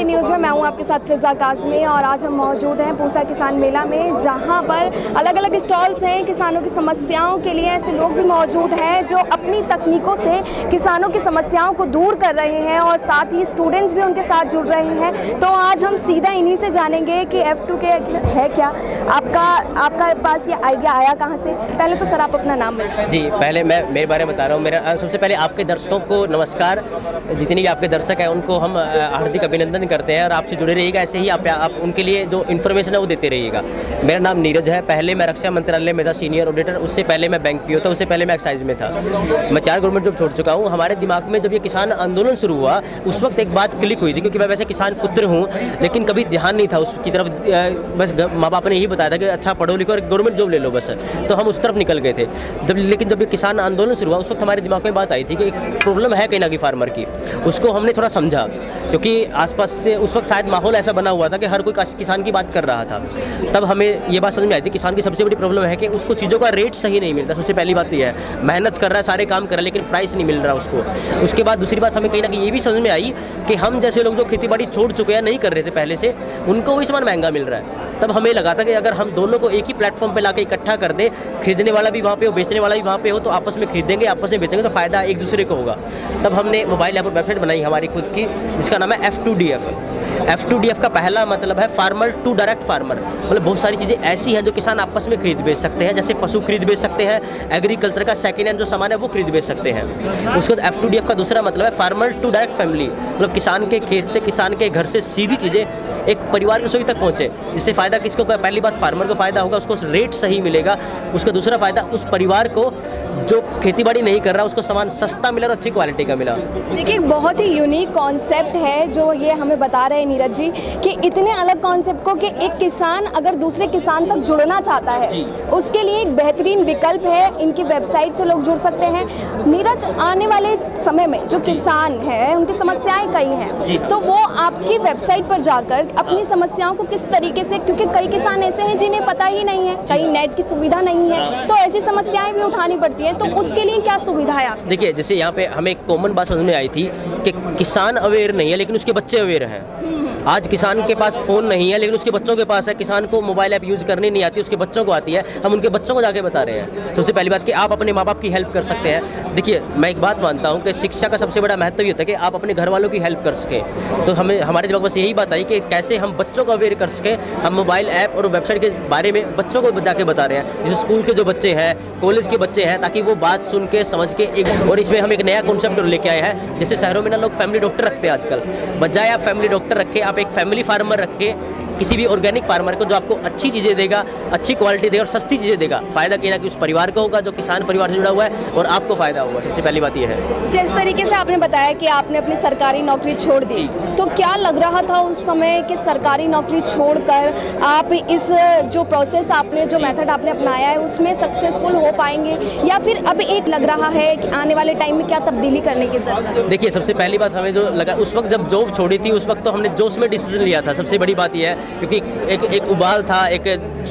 क्रांति न्यूज़ में मैं हूं आपके साथ फिज़ा काज़मी और आज हम मौजूद हैं पूसा किसान मेला में, जहां पर अलग अलग स्टॉल्स हैं। किसानों की समस्याओं के लिए ऐसे लोग भी मौजूद हैं जो अपनी तकनीकों से किसानों की समस्याओं को दूर कर रहे हैं और साथ ही स्टूडेंट्स भी उनके साथ जुड़ रहे हैं। तो आज हम सीधा इन्हीं से जानेंगे कि F2K है क्या। आपका पास ये आइडिया आया कहाँ से? पहले तो सर आप अपना नाम बताएं। जी, पहले मैं मेरे बारे में बता रहा हूँ। मेरा सबसे पहले आपके दर्शकों को नमस्कार। जितने भी आपके दर्शक हैं उनको हम हार्दिक अभिनंदन करते हैं और आपसे जुड़े रहिएगा। ऐसे ही आप उनके लिए जो इन्फॉर्मेशन है वो देते रहिएगा। मेरा नाम नीरज है। पहले मैं रक्षा मंत्रालय में था सीनियर ऑडिटर, उससे पहले मैं बैंक पीओ था, उससे पहले मैं एक्साइज में था। मैं 4 गवर्नमेंट जॉब छोड़ चुका हूँ। हमारे दिमाग में जब ये किसान आंदोलन शुरू हुआ उस वक्त एक बात क्लिक हुई थी, क्योंकि मैं वैसे किसान पुत्र हूँ लेकिन कभी ध्यान नहीं था उसकी तरफ। बस माँ बाप ने यही बताया था कि अच्छा पढ़ो लिखो और गवर्नमेंट जॉब ले लो बस, तो हम उस तरफ निकल गए थे। लेकिन जब ये किसान आंदोलन शुरू हुआ उस वक्त हमारे दिमाग में बात आई थी कि एक प्रॉब्लम है कहीं ना कहीं फार्मर की। उसको हमने थोड़ा समझा, क्योंकि आसपास से उस वक्त शायद माहौल ऐसा बना हुआ था कि हर कोई किसान की बात कर रहा था। तब हमें ये बात समझ में आई थी किसान की सबसे बड़ी प्रॉब्लम है कि उसको चीज़ों का रेट सही नहीं मिलता। सबसे पहली बात तो यह है, मेहनत कर रहा है, सारे काम कर रहा है, लेकिन प्राइस नहीं मिल रहा उसको। उसके बाद दूसरी बात हमें कहीं ना कहीं ये भी समझ में आई कि हम जैसे लोग जो खेती बाड़ी छोड़ चुके हैं, नहीं कर रहे थे पहले से, उनको वही सामान महंगा मिल रहा है। तब हमें लगा था कि अगर हम दोनों को एक ही प्लेटफॉर्म पे लाके इकट्ठा कर दें, खरीदने वाला भी वहाँ पे हो, बेचने वाला भी वहाँ पे हो, तो आपस में खरीदेंगे, आपस में बेचेंगे, तो फ़ायदा एक दूसरे को होगा। तब हमने मोबाइल ऐप और वेबसाइट बनाई हमारी खुद की, जिसका नाम है F2DF। F2DF का पहला मतलब है फार्मर टू डायरेक्ट फार्मर। मतलब बहुत सारी चीज़ें ऐसी हैं जो किसान आपस में खरीद बेच सकते हैं, जैसे पशु खरीद बेच सकते हैं, एग्रीकल्चर का सेकेंड हैंड जो सामान है वो खरीद बेच सकते हैं। उसके बाद F2DF का दूसरा मतलब है फार्मर टू डायरेक्ट फैमिली। मतलब किसान के खेत से, किसान के घर से सीधी चीज़ें एक परिवार की रसोई तक पहुँचे, जिससे फ़ायदा किसको? पहली बात फार्मर को फ़ायदा होगा, उसको रेट सही मिलेगा। उसका दूसरा फ़ायदा उस परिवार को जो खेतीबाड़ी नहीं कर रहा उसको सामान सस्ता मिला और अच्छी क्वालिटी का मिला। देखिए, बहुत ही यूनिक कॉन्सेप्ट है जो ये हमें बता रहे हैं नीरज जी, कि इतने अलग कॉन्सेप्ट को कि एक किसान अगर दूसरे किसान तक जुड़ना चाहता है उसके लिए एक बेहतरीन विकल्प है। इनकी वेबसाइट से लोग जुड़ सकते हैं। नीरज, आने वाले समय में जो किसान है उनकी समस्याएं कई हैं, तो वो आपकी वेबसाइट पर जाकर अपनी समस्याओं को किस तरीके से, क्योंकि कई किसान ऐसे हैं जिन्हें पता ही नहीं है, कहीं नेट की सुविधा नहीं है, तो ऐसी समस्याएं भी उठानी पड़ती है, तो उसके लिए क्या सुविधा है आप? देखिए, जैसे यहाँ पे हमें एक कॉमन बात समझ में आई थी कि किसान अवेयर नहीं है लेकिन उसके बच्चे अवेयर हैं। आज किसान के पास फ़ोन नहीं है लेकिन उसके बच्चों के पास है। किसान को मोबाइल ऐप यूज़ करनी नहीं आती, उसके बच्चों को आती है। हम उनके बच्चों को जाके बता रहे हैं। सबसे पहली बात कि आप अपने माँ बाप की हेल्प कर सकते हैं। देखिए, मैं एक बात मानता हूँ कि शिक्षा का सबसे बड़ा महत्व ये होता है कि आप अपने घर वालों की हेल्प कर सकें। तो हमारे दिमाग बस यही बात आई कि कैसे हम बच्चों को अवेयर कर सकें। हम मोबाइल ऐप और वेबसाइट के बारे में बच्चों को जाके बता रहे हैं, जैसे स्कूल के जो बच्चे हैं, कॉलेज के बच्चे हैं, ताकि वो बात सुन के समझ के और इसमें हम एक नया कॉन्सेप्ट लेके आए हैं। जैसे शहरों में ना लोग फैमिली डॉक्टर रखते हैं आजकल, बजाय आप फैमिली डॉक्टर रखें, आप एक फैमिली फार्मर रखे, किसी भी ऑर्गेनिक फार्मर को जो आपको अच्छी चीज़ें देगा, अच्छी क्वालिटी देगा और सस्ती चीज़ें देगा। फ़ायदा कहना कि उस परिवार को होगा जो किसान परिवार से जुड़ा हुआ है, और आपको फ़ायदा होगा। सबसे पहली बात यह है। जिस तरीके से आपने बताया कि आपने अपनी सरकारी नौकरी छोड़ दी, तो क्या लग रहा था उस समय कि सरकारी नौकरी छोड़कर आप इस जो प्रोसेस आपने, जो मेथड आपने अपनाया है उसमें सक्सेसफुल हो पाएंगे, या फिर अब एक लग रहा है कि आने वाले टाइम में क्या तब्दीली करने की ज़रूरत है? देखिए, सबसे पहली बात हमें जो लगा उस वक्त जब जॉब छोड़ी थी, उस वक्त तो हमने जोश में डिसीजन लिया था। सबसे बड़ी बात यह है क्योंकि एक उबाल था, एक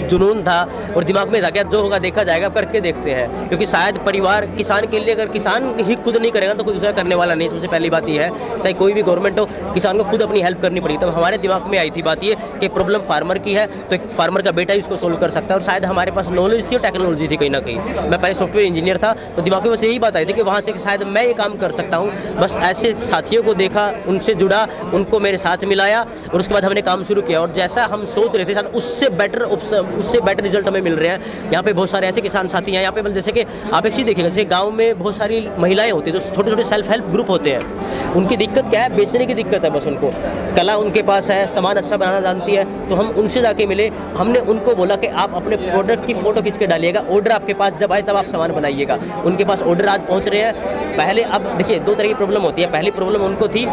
जुनून था और दिमाग में था कि जो होगा देखा जाएगा, करके देखते हैं। क्योंकि शायद परिवार किसान के लिए, अगर किसान ही खुद नहीं करेगा तो कोई दूसरा करने वाला नहीं। सबसे पहली बात यह है, चाहे कोई भी गवर्नमेंट हो, किसान को खुद अपनी हेल्प करनी पड़ी। तब हमारे दिमाग में आई थी बात ये कि प्रॉब्लम फार्मर की है, तो एक फार्मर का बेटा ही उसको सोल्व कर सकता है। और शायद हमारे पास नॉलेज थी और टेक्नोलॉजी थी कहीं ना कहीं। मैं पहले सॉफ्टवेयर इंजीनियर था, तो दिमाग में बस यही बात आई थी कि वहाँ से शायद मैं ये काम कर सकता हूँ। बस ऐसे साथियों को देखा, उनसे जुड़ा, उनको मेरे साथ मिलाया और उसके बाद हमने काम शुरू किया। और जैसा हम सोच रहे थे शायद उससे बेटर रिजल्ट हमें मिल रहे हैं। यहाँ पे बहुत सारे ऐसे किसान साथी हैं यहाँ पे, जैसे कि आप एक चीज़ देखिएगा, जैसे गांव में बहुत सारी महिलाएं होती हैं जो छोटे छोटे सेल्फ हेल्प ग्रुप होते हैं। उनकी दिक्कत क्या है? बेचने की दिक्कत है। बस उनको कला उनके पास है, सामान अच्छा बनाना जानती है। तो हम उनसे जाके मिले, हमने उनको बोला कि आप अपने प्रोडक्ट की फ़ोटो खींच के डालिएगा, ऑर्डर आपके पास जब आए तब आप सामान बनाइएगा। उनके पास ऑर्डर आज पहुँच रहे हैं। पहले, अब देखिए, 2 तरह की प्रॉब्लम होती है। पहली प्रॉब्लम उनको थी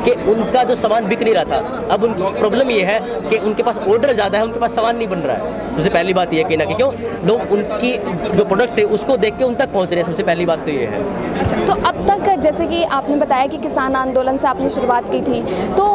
कि उनका जो सामान बिक नहीं रहा था। अब उनकी प्रॉब्लम ये है कि उनके पास ऑर्डर ज़्यादा है, उनके पास सामान नहीं बन रहा है। सबसे पहली बात ये कहीं ना कहीं क्यों लोग उनकी जो प्रोडक्ट थे उसको देख के उन तक पहुँच रहे हैं, सबसे पहली बात तो ये है। अच्छा, तो अब तक जैसे कि आपने बताया कि किसान आंदोलन से आपने शुरुआत की थी, तो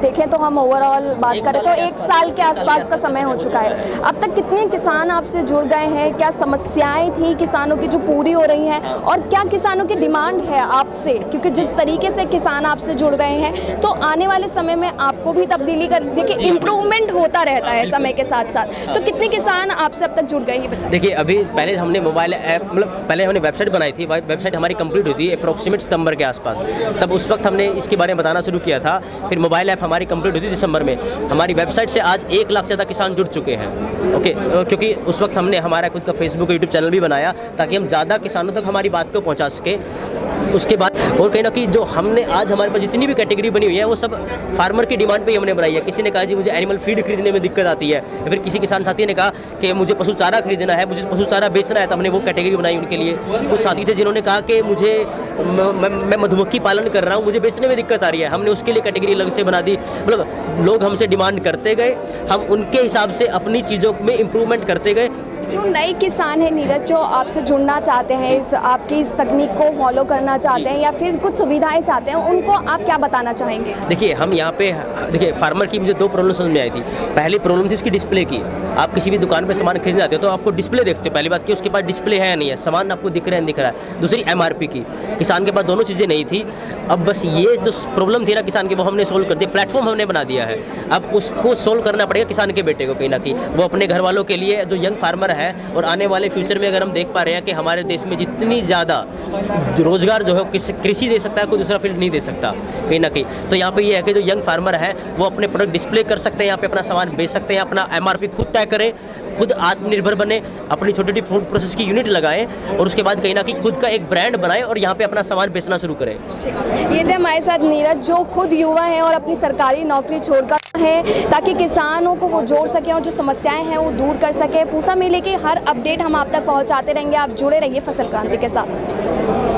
देखें तो हम ओवरऑल बात करें तो 1 साल के आसपास का समय हो चुका है। अब तक कितने किसान आपसे जुड़ गए हैं? क्या समस्याएं थी किसानों की जो पूरी हो रही हैं, और क्या किसानों की डिमांड है आपसे? क्योंकि जिस तरीके से किसान आपसे जुड़ गए हैं, तो आने वाले समय में आपको भी तब्दीली कर, देखिए इम्प्रूवमेंट होता रहता है समय के साथ साथ, तो कितने किसान आपसे अब तक जुड़ गए हैं? देखिए, अभी पहले हमने मोबाइल ऐप मतलब पहले हमने वेबसाइट बनाई थी, वेबसाइट हमारी कंप्लीट हुई थी अप्रोक्सीमेट सितंबर के आसपास। तब उस वक्त हमने इसके बारे में बताना शुरू किया था। फिर मोबाइल ऐप हमारी कंप्लीट हुई थी दिसंबर में। हमारी वेबसाइट से आज 1 लाख से ज़्यादा किसान जुड़ चुके हैं। ओके, क्योंकि उस वक्त हमने हमारा खुद का फेसबुक यूट्यूब चैनल भी बनाया ताकि हम ज़्यादा किसानों तक हमारी बात को पहुँचा सकें। उसके बाद और कहीं ना कहीं जो हमने आज हमारे पास जितनी भी कैटेगरी बनी हुई है वो सब फार्मर की डिमांड पे ही हमने बनाई है। किसी ने कहा जी मुझे एनिमल फीड खरीदने में दिक्कत आती है, या फिर किसी किसान साथी ने कहा कि मुझे पशु चारा खरीदना है, मुझे पशु चारा बेचना है, तो हमने वो कैटेगरी बनाई उनके लिए। कुछ साथी थे जिन्होंने कहा कि मुझे मैं मधुमक्खी पालन कर रहा हूँ, मुझे बेचने में दिक्कत आ रही है, हमने उसके लिए कैटेगरी अलग से बना दी। मतलब लोग हमसे डिमांड करते गए, हम उनके हिसाब से अपनी चीज़ों में इम्प्रूवमेंट करते गए। जो नए किसान हैं नीरज, जो आपसे जुड़ना चाहते हैं, इस आपकी इस तकनीक को फॉलो करना चाहते हैं या फिर कुछ सुविधाएं चाहते हैं, उनको आप क्या बताना चाहेंगे? देखिए, हम यहाँ पे देखिए फार्मर की मुझे 2 प्रॉब्लम समझ में आई थी। पहली प्रॉब्लम थी उसकी डिस्प्ले की। आप किसी भी दुकान पे सामान खरीदने जाते हो तो आपको डिस्प्ले देखते हो, पहली बात कि उसके पास डिस्प्ले है या नहीं है, सामान आपको दिख रहा है नहीं दिख रहा है। दूसरी MRP की, किसान के पास दोनों चीज़ें नहीं थी। अब बस ये जो प्रॉब्लम थी ना किसान की, वो हमने सोल्व कर दी, प्लेटफॉर्म हमने बना दिया है। अब उसको सोल्व करना पड़ेगा किसान के बेटे को कहीं ना कहीं, वो अपने घर वालों के लिए जो यंग फार्मर है। और आने वाले फ्यूचर में अगर हम देख पा रहे हैं कि हमारे देश में जितनी ज़्यादा रोजगार जो है कृषि दे सकता है, कोई दूसरा फील्ड नहीं दे सकता कहीं ना कहीं। तो यहाँ पे ये है कि जो यंग फार्मर है वो अपने प्रोडक्ट डिस्प्ले कर सकते हैं, यहाँ पे अपना सामान बेच सकते हैं, अपना MRP खुद तय करें, खुद आत्मनिर्भर बने, अपनी छोटी छोटी फूड प्रोसेस की यूनिट लगाएं और उसके बाद कहीं ना कहीं खुद का एक ब्रांड बनाएं और यहाँ पे अपना सामान बेचना शुरू करें। ये थे हमारे साथ नीरज, जो खुद युवा हैं और अपनी सरकारी नौकरी छोड़कर है ताकि किसानों को वो जोड़ सकें और जो समस्याएं हैं वो दूर कर सकें। पूसा मेले की हर अपडेट हम आप तक पहुंचाते रहेंगे। आप जुड़े रहिए फसल क्रांति के साथ।